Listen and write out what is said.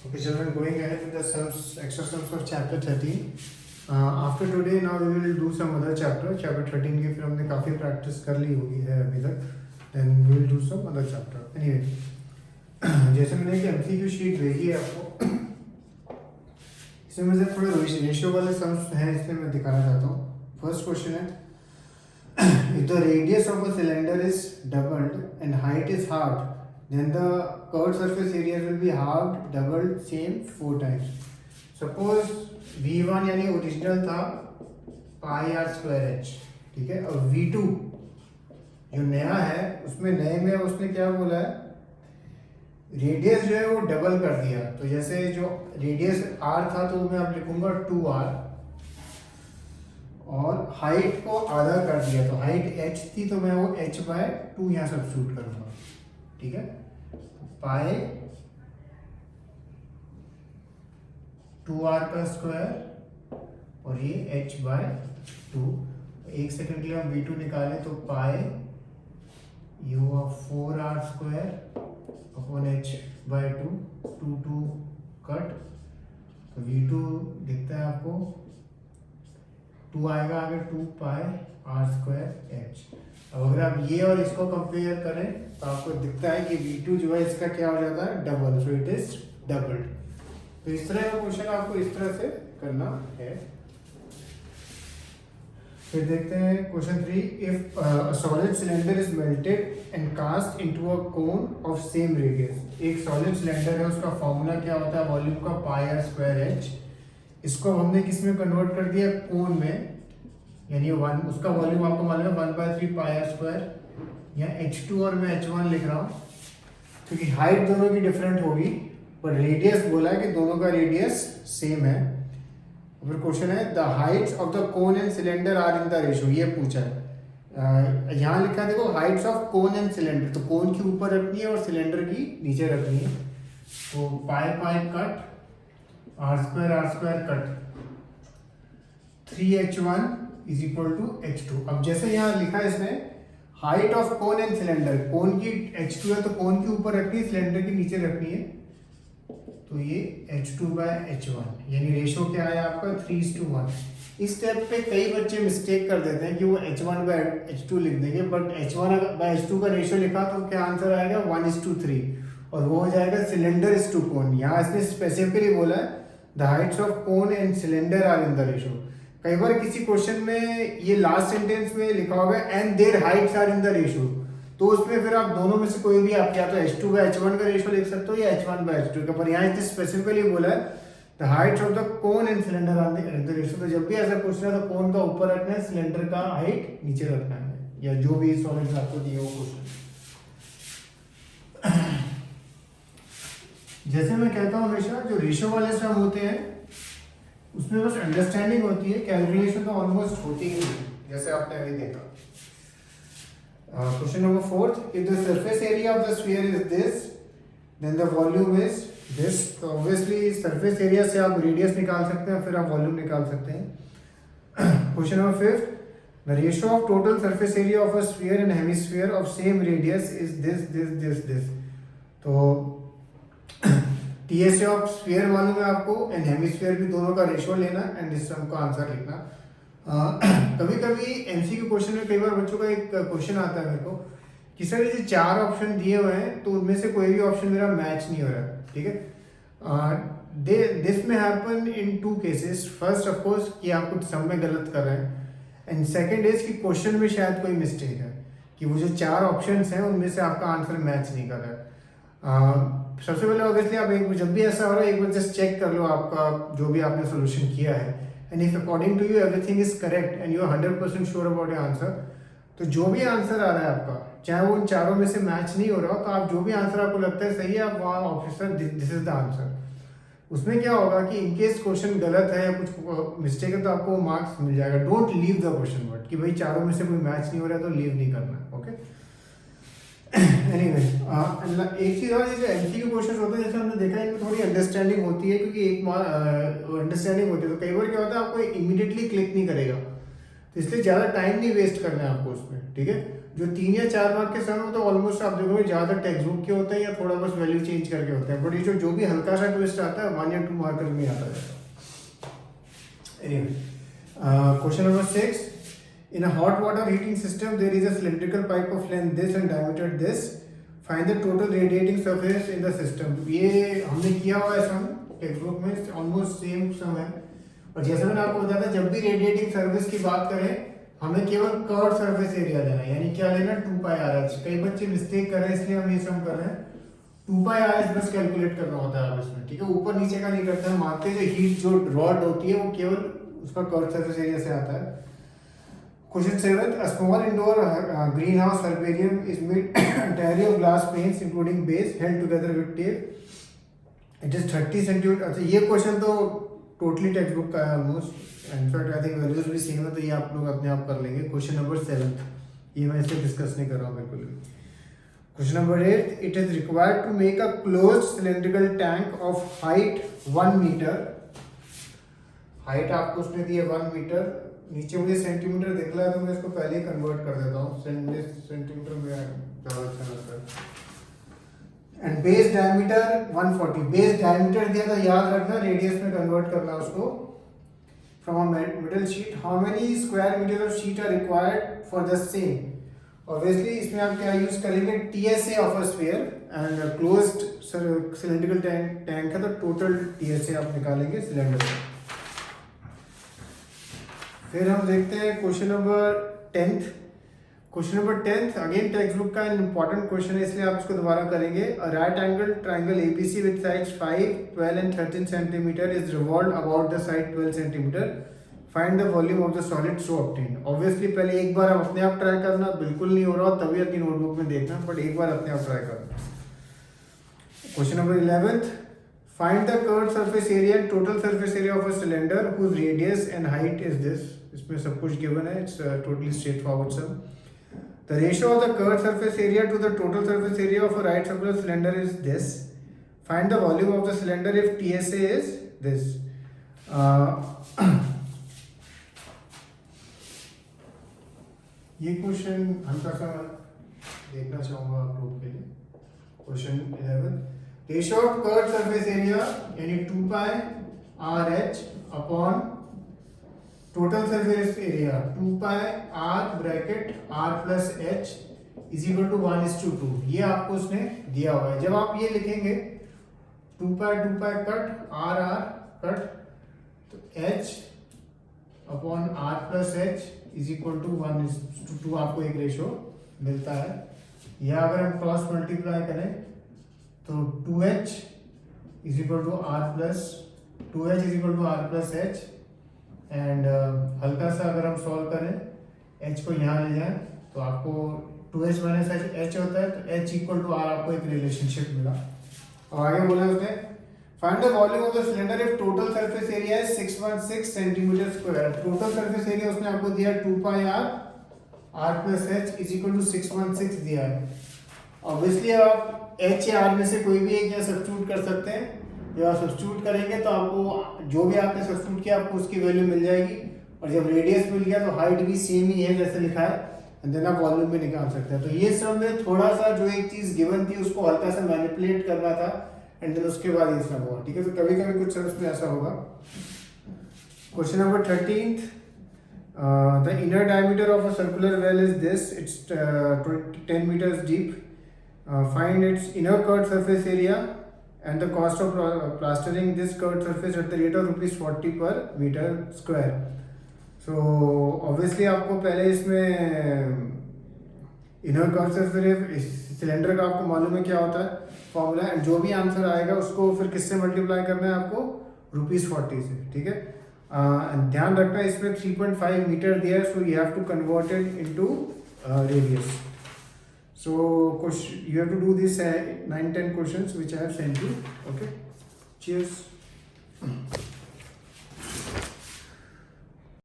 Okay, children, going ahead with the sums, extra sums of chapter 13. After today, now we will do some other chapter. Chapter 13 की फिर हमने काफ़ी practice कर ली होगी है अभी तक. Then we will do some other chapter. Anyway, जैसे मैंने कि MCQ sheet भेजी है आपको, इसमें मुझे थोड़े रेशियो वाले सम्स हैं, इसलिए मैं दिखाना चाहता हूँ. फर्स्ट क्वेश्चन है, if the radius of a cylinder is doubled and height is halved, then the curved surface area will be halved, doubled, same 4 times. Suppose V1 यानी ओरिजिनल था पाई आर स्क्वायर एच, ठीक है, और V2 जो नया है उसमें नए में उसने क्या बोला है, रेडियस जो है वो डबल कर दिया. तो जैसे जो रेडियस r था तो मैं अब लिखूंगा 2r और हाइट को आधा कर दिया, तो हाइट h थी तो मैं वो h/2 यहाँ सब्स्टिट्यूट करूंगा, ठीक है. पाई 2r का स्क्वायर और ये h/2. एक सेकंड के लिए हम v2 निकालें तो पाई u of 4r square upon h/2, 2 cut, तो v2 दिखता है आपको 2 आएगा आगे 2 पाई r स्क्वायर h. अब अगर आप ये और इसको कंपेयर करें तो आपको दिखता है कि v2 जो है इसका क्या हो जाता है, double, so it is doubled. तो इस तरह का क्वेश्चन आपको इस तरह से करना है. फिर देखते हैं question 3. If solid cylinder is melted and cast into a cone of same radius. एक सॉलिड सिलेंडर है, उसका फॉर्मूला क्या होता है, वॉल्यूम का पाई आर स्क्वायर एच. इसको हमने किस में कन्वर्ट कर दिया, कोन में, यानी वन, उसका वॉल्यूम आपको मालूम है 1/3 पाई आर स्क्वायर. यहाँ h2 और मैं h1 लिख रहा हूँ क्योंकि हाइट दोनों की डिफरेंट होगी, पर रेडियस बोला है कि दोनों का रेडियस सेम है. फिर क्वेश्चन है the heights of the cone and cylinder are in the ratio, ये पूछा है. यहाँ लिखा है देखो, heights of cone and cylinder, तो कोन की ऊपर रखनी है और सिलेंडर की नीचे रखनी है. तो pi cut, R square cut, 3h1 is equal to h2. अब जैसे यहाँ लिखा है इसमें height of cone and cylinder, cone की h2 है तो कोन की ऊपर रखनी है, सिलेंडर की नीचे रखनी है, तो ये h2/h1, यानी रेशियो क्या है आपका 3:1. इस स्टेप पे कई बच्चे मिस्टेक कर देते हैं कि वो h1/h2 लिख देंगे, बट h1/h2 का रेशियो लिखा तो क्या आंसर आएगा 1:3, और वो हो जाएगा सिलेंडर इज टू कोन. यहाँ इसने स्पेसिफिकली बोला है the heights of cone and cylinder are in the ratio. कई बार किसी क्वेश्चन में ये लास्ट सेंटेंस में लिखा होगा and their heights are in the ratio, तो उसमें फिर आप दोनों में से कोई भी आप या तो h2/h1 का रेशियो लिख सकते हो या h1/h2 का, पर यहाँ इसने स्पेसिफिकली बोला है the heights of the cone and cylinder are in the ratio. तो जब भी ऐसा क्वेश्चन है तो कोन का ऊपर रखना है, सिलेंडर का हाइट नीचे रखना है, या जो भी सॉलिड्स आपको दिए वो क्वेश्चन. जैसे मैं कहता हूँ हमेशा, जो रेशियो वाले सम होते हैं उसमें बस अंडरस्टैंडिंग होती है, कैलकुलेशन तो ऑलमोस्ट होती ही नहीं, जैसे आपने अभी देखा. Question number 4. If the surface area of the sphere is this, then the volume is this. तो ऑब्वियसली सरफेस एरिया से आप रेडियस निकाल सकते हैं, फिर आप वॉल्यूम निकाल सकते हैं. Question number 5. The ratio of total surface area of a sphere and hemisphere of same radius is this. तो टीएसए ऑफ स्फीयर मालूम है आपको, एंड हेमिस्फीयर भी, दोनों का रेशियो लेना एंड इस सम का आंसर लिखना. कभी कभी एमसीक्यू क्वेश्चन में कई बार बच्चों का एक क्वेश्चन आता है मेरे को कि सर ये 4 ऑप्शन दिए हुए हैं तो उनमें से कोई भी ऑप्शन मेरा मैच नहीं हो रहा है, ठीक है. दिस में happen in 2 cases. First of course कि आप कुछ सम में गलत कर रहे हैं, एंड सेकंड इज कि क्वेश्चन में शायद कोई मिस्टेक है कि वो जो 4 ऑप्शंस हैं उनमें से आपका आंसर मैच नहीं कर रहा है. सबसे पहले ऑब्वियसली आप एक, जब भी ऐसा हो रहा है एक बार जस्ट चेक कर लो आपका जो भी आपने सोल्यूशन किया है, and if according to you everything is correct and you are 100% sure about your answer, तो जो भी आंसर आ रहा है आपका, चाहे वो उन चारों में से मैच नहीं हो रहा हो, तो आप जो भी आंसर आपको लगता है सही है, आप वहाँ option this is the answer. उसमें क्या होगा कि इनकेस क्वेश्चन गलत है या कुछ मिस्टेक है तो आपको मार्क्स मिल जाएगा. Don't leave the question word कि भाई चारों में से कोई मैच नहीं हो रहा है तो लीव नहीं करना, ओके. एनीवे, एक चीज और, ये जो एमसीक्यू क्वेश्चन होते हैं जैसे हमने देखा इनमें थोड़ी अंडरस्टैंडिंग होती है, क्योंकि एक अंडरस्टैंडिंग होती है तो कई बार क्या होता है आपको इमीडिएटली क्लिक नहीं करेगा, तो इसलिए ज़्यादा टाइम नहीं वेस्ट करना है आपको उसमें, ठीक है. जो 3 या 4 मार्क के सम तो ऑलमोस्ट आप देखोगे ज़्यादा टेक्स्ट बुक के होते हैं या थोड़ा बस वैल्यू चेंज करके होते हैं, बट ये जो भी हल्का सा ट्विस्ट आता है 1 या 2 मार्कर में आता है। Question number 6, in a hot water heating system there is a cylindrical pipe of length this and diameter this, find the total radiating surface in the system। ये हमने किया हुआ है सम टेक्स्ट बुक में, ऑलमोस्ट सेम सम है। और जैसे मैंने आपको बताया था जब भी रेडिएटिंग सर्फेस की बात करें हमें केवल कर्व सरफेस एरिया लेना है, यानी क्या लेना, 2πr। कई बच्चे मिस्टेक कर रहे हैं इसलिए हम ये सम कर रहे हैं। 2πr बस कैलकुलेट करना होता है आप इसमें, ठीक है, ऊपर नीचे का नहीं करते हैं। मानते जो हीट जो रॉड होती है वो केवल उसका कर्व सरफेस एरिया से आता है। Question 7, a small indoor greenhouse herbarium is made entirely of glass panes including base held together with tape, it is 30 cm। अच्छा ये क्वेश्चन तो टोटली टेक्स्ट बुक का है almost, in fact I think values भी same है, तो ये आप लोग अपने आप कर लेंगे। क्वेश्चन नंबर 7 ये मैं इससे डिस्कस नहीं कर रहा हूँ बिल्कुल भी। Question number 8, it is required to make a closed cylindrical tank of height 1 metre. Height आपको उसने दी है 1 मीटर, नीचे मुझे सेंटीमीटर दिख रहा है तो मैं इसको पहले ही कन्वर्ट कर देता हूँ, सेंटीमीटर में ज़्यादा अच्छा लगता है। And base diameter 140, base diameter दिया था, याद रखना रेडियस में कन्वर्ट करना उसको। From a metal sheet, how many square metre of sheet are required for the same. Obviously इसमें आप क्या यूज करेंगे, TSA of a sphere and closed cylindrical tank है तो टोटल टीएसए आप निकालेंगे सिलेंडर से। फिर हम देखते हैं question number 10। Question number 10 again text book का इंपॉर्टेंट क्वेश्चन है इसलिए आप इसको दोबारा करेंगे। A right angle triangle ABC with sides 5, 12 and 13 centimetre is revolved about the side 12 centimetre, find the volume of the solid so obtained. Obviously पहले एक बार आप अपने आप ट्राई करना, बिल्कुल नहीं हो रहा तभी अपनी नोटबुक में देखना, बट एक बार अपने आप ट्राई करना। Question number 11, find the curved surface area and total surface area of a cylinder whose radius and height is this। इसमें सब कुछ given है, it's totally straightforward sum। The ratio of the curved surface area to the total surface area of a right circular cylinder is this, find the volume of the cylinder if TSA is this। ये question हल्का सा देखना चाहूँगा आप लोग के लिए। Question 11, ratio of curved surface area यानी 2πRh upon total surface area 2πr bracket r plus h is equal to 1:2। ये आपको उसने दिया हुआ है। जब आप ये लिखेंगे 2π कट r कट तो h upon r plus h is equal to 1:2 आपको एक रेशियो मिलता है। या अगर हम क्रॉस मल्टीप्लाई करें तो 2h is equal to r plus h and हल्का सा अगर हम सॉल्व करें h को यहाँ ले जाएं तो आपको 2h माइनस h होता है, तो h इक्वल टू r आपको एक रिलेशनशिप मिला। और आगे बोला उसने find the volume of the cylinder if total surface area है 616 centimetre square. Total surface area उसने आपको दिया 2πr r plus h is equal to 616 दिया है। ऑब्वियसली आप h या r में से कोई भी एक यहाँ सब्स्टिट्यूट कर सकते हैं। जब आप सब्स्टिट्यूट करेंगे तो आपको जो भी आपने सब्स्टिट्यूट किया आपको उसकी वैल्यू मिल जाएगी। और जब रेडियस मिल गया तो हाइट भी सेम ही है जैसे लिखा है, एंड देन आप वॉल्यूम भी निकाल सकते हैं। तो ये सब में थोड़ा सा जो एक चीज गिवन थी उसको हल्का सा मैनिपुलेट करना था एंड देन उसके बाद ये सब हुआ, ठीक है। तो कभी कभी कुछ समझ में ऐसा होगा। Question number 13, the inner diameter of a circular well is this, it's 10 meters deep, find its inner curved surface area and the cost of plastering this curved surface at the rate of ₹40 per meter square। so obviously आपको पहले इसमें inner curve surface cylinder का आपको मालूम है क्या होता है फॉर्मूला, एंड जो भी आंसर आएगा उसको फिर किससे मल्टीप्लाई करना है आपको ₹40 से, ठीक है। ध्यान रखना इसमें 3.5 मीटर दिया है, so you have to convert it into radius. So you have to do this 9-10 questions which I have sent you. Okay. Cheers.